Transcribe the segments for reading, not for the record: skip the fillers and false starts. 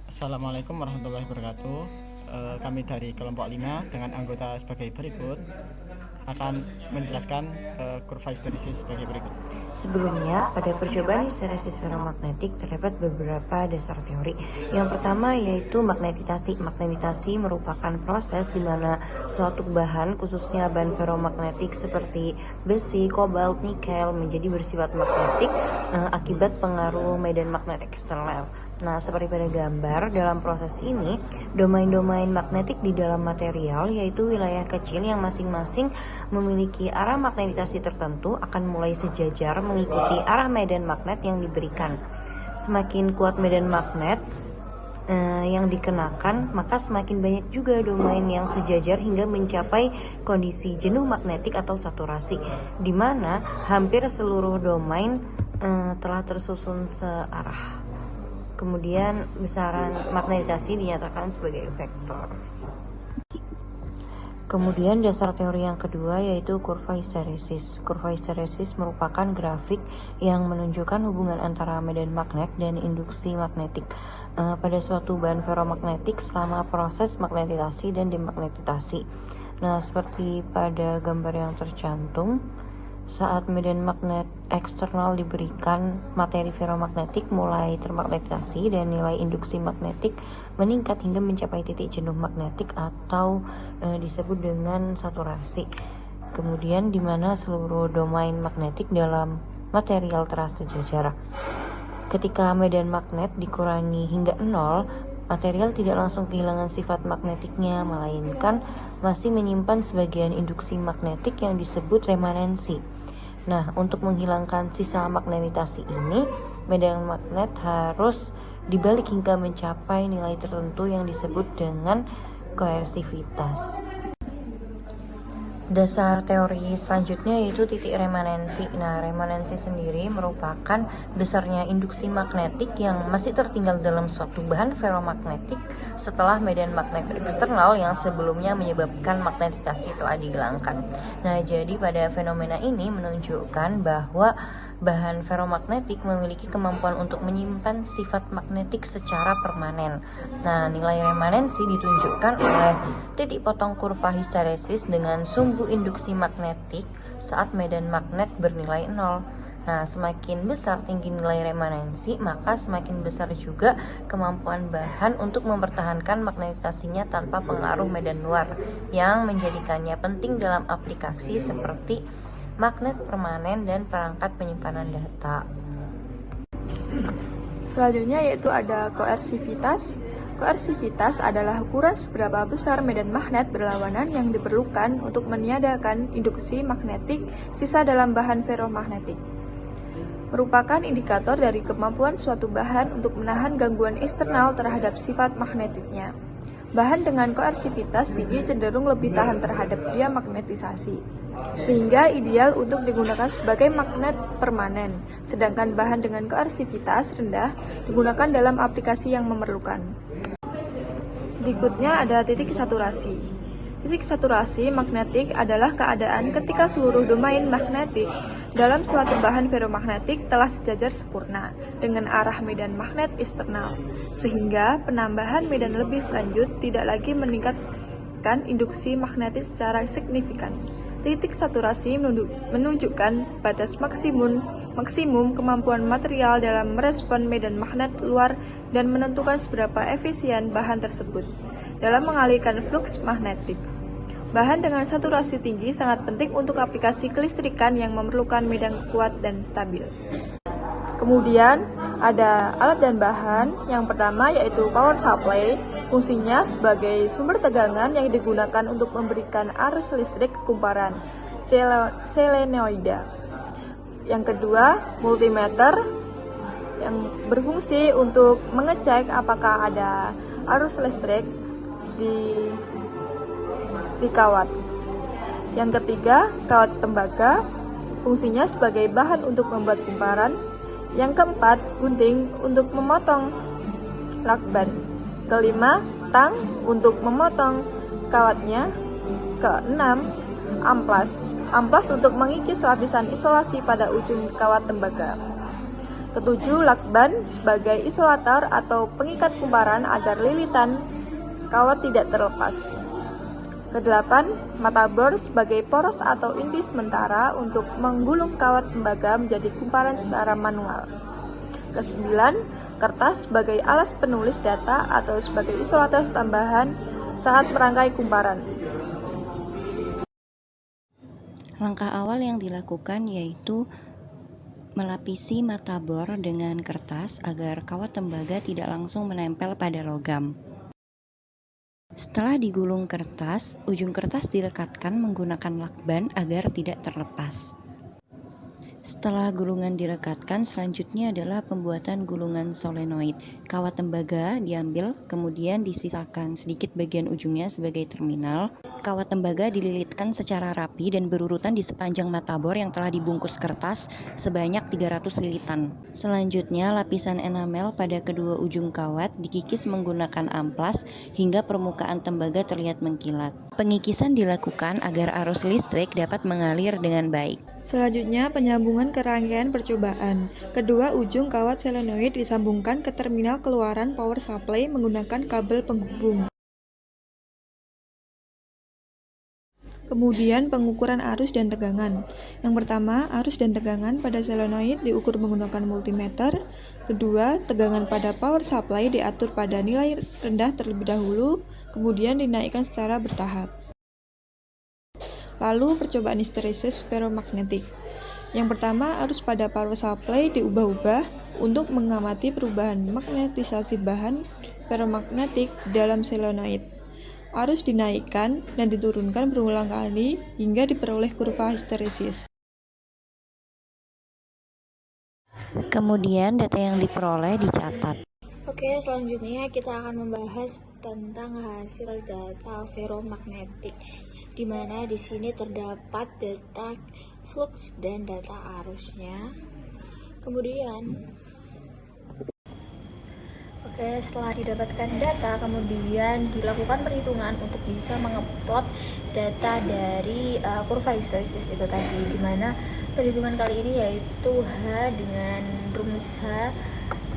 Assalamualaikum warahmatullahi wabarakatuh. Kami dari kelompok 5 dengan anggota sebagai berikut akan menjelaskan kurva histeresis sebagai berikut. Sebelumnya, pada percobaan histeresis feromagnetik terdapat beberapa dasar teori. Yang pertama yaitu magnetitasi. Magnetitasi merupakan proses di mana suatu bahan, khususnya bahan feromagnetik seperti besi, kobalt, nikel, menjadi bersifat magnetik akibat pengaruh medan magnet eksternal. Nah, seperti pada gambar, dalam proses ini, domain-domain magnetik di dalam material, yaitu wilayah kecil yang masing-masing memiliki arah magnetitasi tertentu, akan mulai sejajar mengikuti arah medan magnet yang diberikan. Semakin kuat medan magnet yang dikenakan, maka semakin banyak juga domain yang sejajar hingga mencapai kondisi jenuh magnetik atau saturasi, di mana hampir seluruh domain telah tersusun searah. Kemudian besaran magnetitasi dinyatakan sebagai vektor. Kemudian dasar teori yang kedua yaitu kurva histeresis. Kurva histeresis merupakan grafik yang menunjukkan hubungan antara medan magnet dan induksi magnetik pada suatu bahan feromagnetik selama proses magnetitasi dan demagnetitasi. Nah, seperti pada gambar yang tercantum, saat medan magnet eksternal diberikan, materi feromagnetik mulai termagnetitasi dan nilai induksi magnetik meningkat hingga mencapai titik jenuh magnetik atau disebut dengan saturasi. Kemudian di mana seluruh domain magnetik dalam material terasa sejajar. Ketika medan magnet dikurangi hingga 0, material tidak langsung kehilangan sifat magnetiknya, melainkan masih menyimpan sebagian induksi magnetik yang disebut remanensi. Nah, untuk menghilangkan sisa magnetitasi ini, medan magnet harus dibalik hingga mencapai nilai tertentu yang disebut dengan koersivitas. Dasar teori selanjutnya yaitu titik remanensi. Nah, remanensi sendiri merupakan besarnya induksi magnetik yang masih tertinggal dalam suatu bahan feromagnetik setelah medan magnet eksternal yang sebelumnya menyebabkan magnetitasi telah dihilangkan. Nah, jadi pada fenomena ini menunjukkan bahwa bahan feromagnetik memiliki kemampuan untuk menyimpan sifat magnetik secara permanen. Nah, nilai remanensi ditunjukkan oleh titik potong kurva histeresis dengan sumbu induksi magnetik saat medan magnet bernilai 0. Nah, semakin besar tinggi nilai remanensi, maka semakin besar juga kemampuan bahan untuk mempertahankan magnetitasinya tanpa pengaruh medan luar, yang menjadikannya penting dalam aplikasi seperti magnet permanen dan perangkat penyimpanan data. Selanjutnya yaitu ada koersivitas. Koersivitas adalah ukuran seberapa besar medan magnet berlawanan yang diperlukan untuk meniadakan induksi magnetik sisa dalam bahan feromagnetik. Merupakan indikator dari kemampuan suatu bahan untuk menahan gangguan eksternal terhadap sifat magnetiknya. Bahan dengan koersivitas tinggi cenderung lebih tahan terhadap diamagnetisasi, sehingga ideal untuk digunakan sebagai magnet permanen, sedangkan bahan dengan koersivitas rendah digunakan dalam aplikasi yang memerlukan. Berikutnya ada titik saturasi. Titik saturasi magnetik adalah keadaan ketika seluruh domain magnetik dalam suatu bahan feromagnetik telah sejajar sempurna dengan arah medan magnet eksternal, sehingga penambahan medan lebih lanjut tidak lagi meningkatkan induksi magnetik secara signifikan. Titik saturasi menunjukkan batas maksimum kemampuan material dalam merespon medan magnet luar dan menentukan seberapa efisien bahan tersebut dalam mengalihkan flux magnetik. Bahan dengan saturasi tinggi sangat penting untuk aplikasi kelistrikan yang memerlukan medan kuat dan stabil. Kemudian ada alat dan bahan. Yang pertama yaitu power supply. Fungsinya sebagai sumber tegangan yang digunakan untuk memberikan arus listrik kumparan solenoida. Yang kedua, multimeter yang berfungsi untuk mengecek apakah ada arus listrik di kawat. Yang ketiga, kawat tembaga, fungsinya sebagai bahan untuk membuat kumparan. Yang keempat, gunting untuk memotong lakban. Kelima, tang untuk memotong kawatnya. Keenam, amplas untuk mengikis lapisan isolasi pada ujung kawat tembaga. Ketujuh, lakban sebagai isolator atau pengikat kumparan agar lilitan kawat tidak terlepas. Kedelapan, mata bor sebagai poros atau inti sementara untuk menggulung kawat tembaga menjadi kumparan secara manual. Kesembilan, kertas sebagai alas penulis data atau sebagai isolator tambahan saat merangkai kumparan. Langkah awal yang dilakukan yaitu melapisi mata bor dengan kertas agar kawat tembaga tidak langsung menempel pada logam. Setelah digulung kertas, ujung kertas direkatkan menggunakan lakban agar tidak terlepas. Setelah gulungan direkatkan, selanjutnya adalah pembuatan gulungan solenoid. Kawat tembaga diambil, kemudian disisakan sedikit bagian ujungnya sebagai terminal. Kawat tembaga dililitkan secara rapi dan berurutan di sepanjang mata bor yang telah dibungkus kertas sebanyak 300 lilitan. Selanjutnya, lapisan enamel pada kedua ujung kawat dikikis menggunakan amplas hingga permukaan tembaga terlihat mengkilat. Pengikisan dilakukan agar arus listrik dapat mengalir dengan baik. Selanjutnya, penyambungan ke rangkaian percobaan. Kedua ujung kawat solenoid disambungkan ke terminal keluaran power supply menggunakan kabel penghubung. Kemudian pengukuran arus dan tegangan. Yang pertama, arus dan tegangan pada solenoid diukur menggunakan multimeter. Kedua, tegangan pada power supply diatur pada nilai rendah terlebih dahulu, kemudian dinaikkan secara bertahap. Lalu percobaan histeresis ferromagnetik. Yang pertama, arus pada power supply diubah-ubah untuk mengamati perubahan magnetisasi bahan ferromagnetik dalam solenoid. Arus dinaikkan dan diturunkan berulang kali hingga diperoleh kurva histeresis. Kemudian data yang diperoleh dicatat. Oke, selanjutnya kita akan membahas tentang hasil data ferromagnetik, di mana di sini terdapat data flux dan data arusnya. Kemudian setelah didapatkan data, kemudian dilakukan perhitungan untuk bisa mengeplot data dari kurva histeresis itu tadi, di mana perhitungan kali ini yaitu H dengan rumus H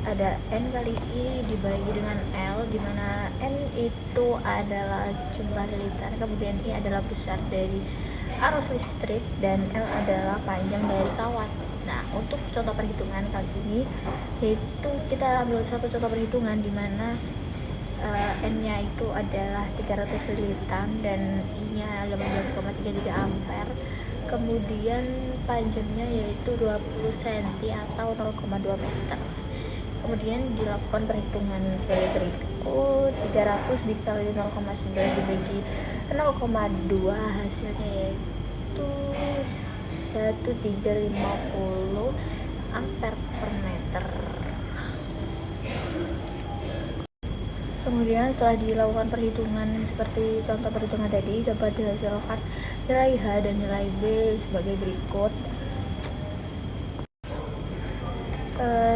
ada N kali I dibagi dengan L, di mana N itu adalah jumlah lilitan, kemudian I adalah besar dari arus listrik, dan L adalah panjang dari kawat. Nah, untuk contoh perhitungan kali ini yaitu kita ambil satu contoh perhitungan di mana N-nya itu adalah 300 lilitan dan I-nya 18,33 ampere. Kemudian panjangnya yaitu 20 cm atau 0,2 meter. Kemudian dilakukan perhitungan sebagai berikut: 300 dikali 0,9 dibagi 0,2, hasilnya yaitu 1350 ampere per meter. Kemudian setelah dilakukan perhitungan seperti contoh perhitungan tadi, dapat dihasilkan nilai H dan nilai B sebagai berikut.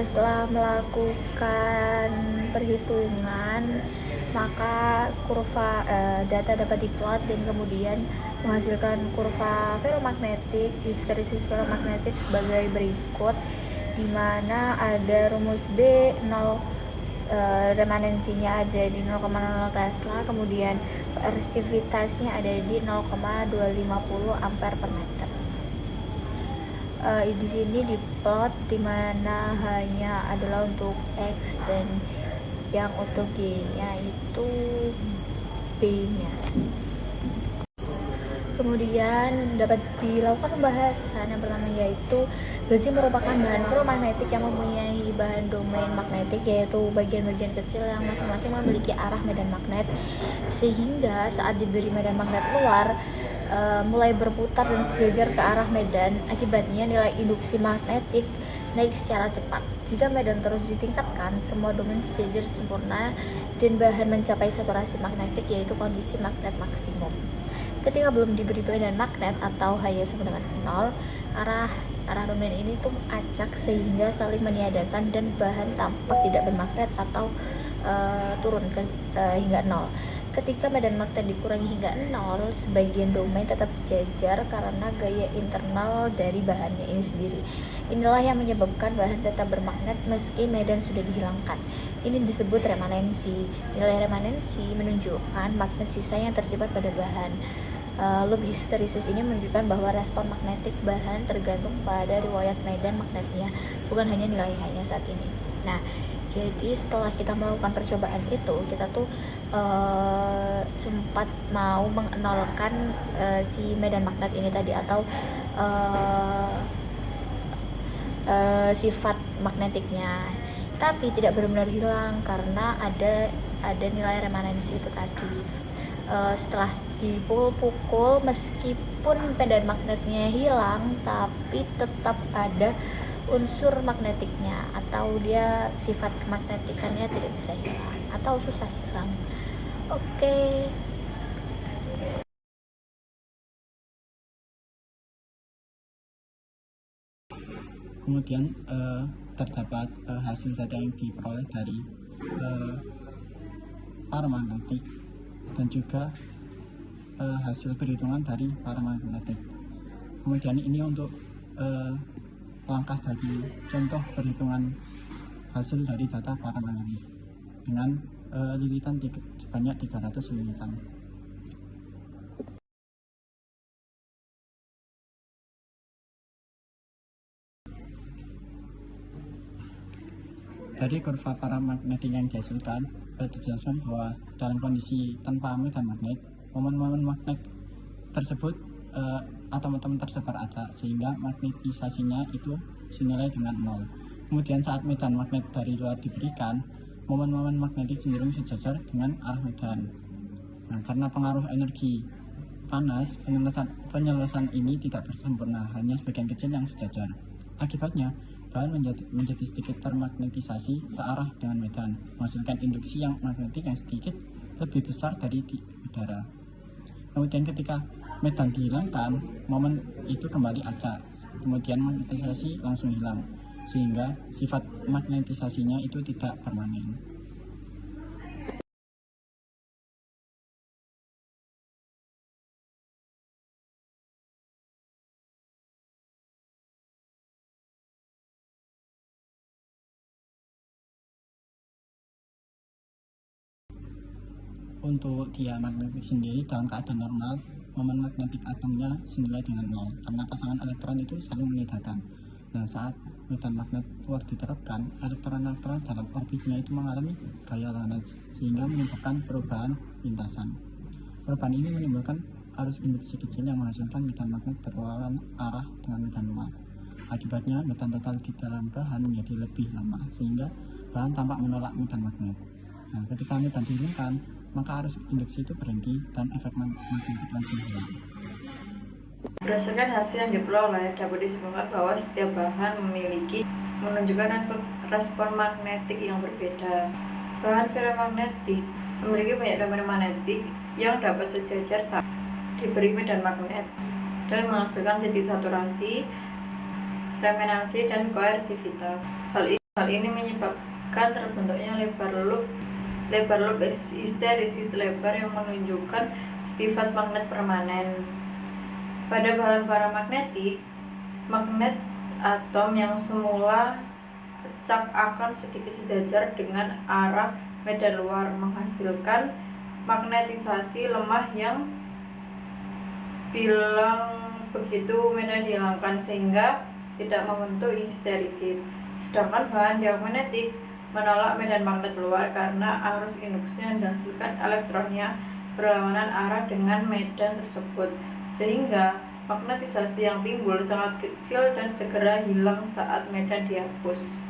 Setelah melakukan perhitungan, maka kurva data dapat diplot dan kemudian menghasilkan kurva ferromagnetik, histeresis ferromagnetik sebagai berikut, di mana ada rumus B 0, remanensinya ada di 0,00 Tesla, kemudian persivitasnya ada di 0,250 ampere per meter. Di sini diplot di mana hanya adalah untuk X dan yang untuk G-nya itu B-nya. Kemudian dapat dilakukan pembahasan yang pertama yaitu besi merupakan bahan ferromagnetik yang mempunyai bahan domain magnetik, yaitu bagian-bagian kecil yang masing-masing memiliki arah medan magnet, sehingga saat diberi medan magnet luar mulai berputar dan sejajar ke arah medan. Akibatnya nilai induksi magnetik naik secara cepat. Jika medan terus ditingkatkan, semua domain sejajar sempurna dan bahan mencapai saturasi magnetik, yaitu kondisi magnet maksimum. Ketika belum diberi medan magnet atau hanya sama dengan 0, arah domain ini tuh acak sehingga saling meniadakan dan bahan tampak tidak bermagnet atau turun hingga 0. Ketika medan magnet dikurangi hingga 0, sebagian domain tetap sejajar karena gaya internal dari bahannya ini sendiri. Inilah yang menyebabkan bahan tetap bermagnet meski medan sudah dihilangkan. Ini disebut remanensi. Nilai remanensi menunjukkan magnet sisa yang tersimpan pada bahan. Loop hysteresis ini menunjukkan bahwa respon magnetik bahan tergantung pada riwayat medan magnetnya, bukan hanya nilainya saat ini. Nah, jadi setelah kita melakukan percobaan itu, kita tuh sempat mau mengenolkan si medan magnet ini tadi, atau sifat magnetiknya, tapi tidak benar-benar hilang karena ada nilai remanensi itu tadi. Setelah dipukul, meskipun medan magnetnya hilang, tapi tetap ada unsur magnetiknya, atau dia sifat kemagnetikannya tidak bisa hilang atau susah hilang. Oke. Kemudian terdapat hasil data yang diperoleh dari paramagnetik dan juga hasil perhitungan dari paramagnetik. Kemudian ini untuk langkah dari contoh perhitungan hasil dari data paramagnetik dengan lilitan sebanyak 300 lilitan. Dari kurva paramagnetik yang dihasilkan, dijelaskan bahwa dalam kondisi tanpa medan magnet, momen-momen magnet tersebut atom-atom tersebar acak, sehingga magnetisasinya itu senilai dengan 0. Kemudian saat medan magnet dari luar diberikan, momen-momen magnetik cenderung sejajar dengan arah medan. Nah, karena pengaruh energi panas, penyelesaian ini tidak sempurna, hanya sebagian kecil yang sejajar. Akibatnya, bahan menjadi sedikit termagnetisasi searah dengan medan, menghasilkan induksi yang magnetik yang sedikit lebih besar dari di udara. Kemudian ketika medan dihilangkan, momen itu kembali acak, kemudian magnetisasi langsung hilang, sehingga sifat magnetisasinya itu tidak permanen. Untuk dia magnetik sendiri dalam keadaan normal, momen magnetik atomnya senilai dengan 0 karena pasangan elektron itu saling meniadakan. Nah, saat medan magnet luar diterapkan, elektron-elektron dalam orbitnya itu mengalami gaya Lorentz sehingga menyebabkan perubahan lintasan. Perubahan ini menimbulkan arus induksi kecil yang menghasilkan medan magnet berlawanan arah dengan medan luar. Akibatnya, medan total di dalam bahan menjadi lebih lama sehingga bahan tampak menolak medan magnet. Nah, ketika medan dihilangkan, maka arus induksi itu berhenti dan efek magnetik langsung hilang. Berdasarkan hasil yang diperoleh, dapat disimpulkan bahwa setiap bahan menunjukkan respon magnetik yang berbeda. Bahan ferromagnetik memiliki banyak domain magnetik yang dapat sejajar saat diberi medan magnet dan menghasilkan titik saturasi, remanensi, dan koersivitas. Hal ini menyebabkan terbentuknya lebar loop hysteresis lebar yang menunjukkan sifat magnet permanen. Pada bahan paramagnetik, magnet atom yang semula acak akan sedikit sejajar dengan arah medan luar, menghasilkan magnetisasi lemah yang bilang begitu medan dihilangkan sehingga tidak membentuk histeresis. Sedangkan bahan diamagnetik menolak medan magnet luar karena arus induksi yang dihasilkan elektronnya berlawanan arah dengan medan tersebut, sehingga magnetisasi yang timbul sangat kecil dan segera hilang saat medan dihapus.